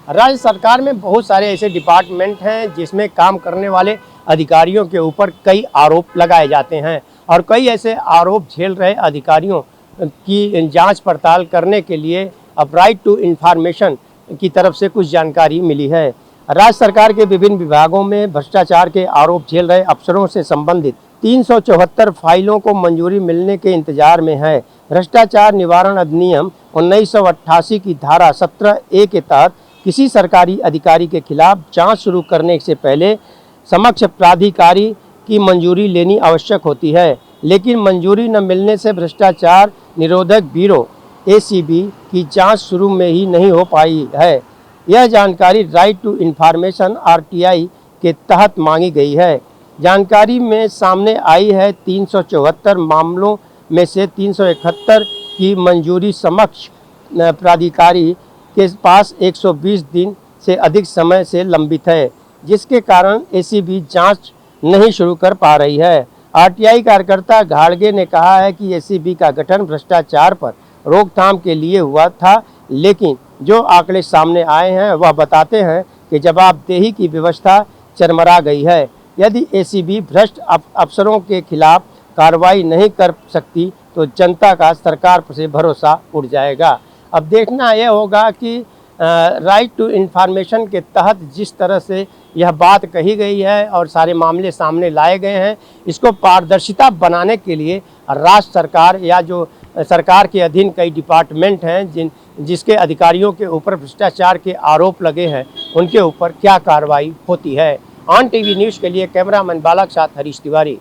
राज्य सरकार में बहुत सारे ऐसे डिपार्टमेंट हैं जिसमें काम करने वाले अधिकारियों के ऊपर कई आरोप लगाए जाते हैं और कई ऐसे आरोप झेल रहे अधिकारियों की जांच पड़ताल करने के लिए अब राइट टू इंफॉर्मेशन की तरफ से कुछ जानकारी मिली है। राज्य सरकार के विभिन्न विभागों में भ्रष्टाचार के आरोप झेल रहे अफसरों से संबंधित 374 फाइलों को मंजूरी मिलने के इंतजार में है। भ्रष्टाचार निवारण अधिनियम 1988 की धारा 17A के तहत किसी सरकारी अधिकारी के खिलाफ जांच शुरू करने से पहले समक्ष प्राधिकारी की मंजूरी लेनी आवश्यक होती है, लेकिन मंजूरी न मिलने से भ्रष्टाचार निरोधक ब्यूरो ACB की जांच शुरू में ही नहीं हो पाई है। यह जानकारी राइट टू इंफॉर्मेशन RTI के तहत मांगी गई है। जानकारी में सामने आई है 374 मामलों में से 371 की मंजूरी समक्ष प्राधिकारी के पास 120 दिन से अधिक समय से लंबित है, जिसके कारण ACB जांच नहीं शुरू कर पा रही है। RTI कार्यकर्ता घाड़गे ने कहा है कि ACB का गठन भ्रष्टाचार पर रोकथाम के लिए हुआ था, लेकिन जो आंकड़े सामने आए हैं वह बताते हैं कि जवाबदेही की व्यवस्था चरमरा गई है। यदि ACB भ्रष्ट अफसरों के खिलाफ कार्रवाई नहीं कर सकती तो जनता का सरकार से भरोसा उठ जाएगा। अब देखना यह होगा कि राइट टू इंफॉर्मेशन के तहत जिस तरह से यह बात कही गई है और सारे मामले सामने लाए गए हैं, इसको पारदर्शिता बनाने के लिए राज्य सरकार या जो सरकार के अधीन कई डिपार्टमेंट हैं जिसके अधिकारियों के ऊपर भ्रष्टाचार के आरोप लगे हैं, उनके ऊपर क्या कार्रवाई होती है। ऑन टीवी न्यूज़ के लिए कैमरामैन बालक साथ हरीश तिवारी।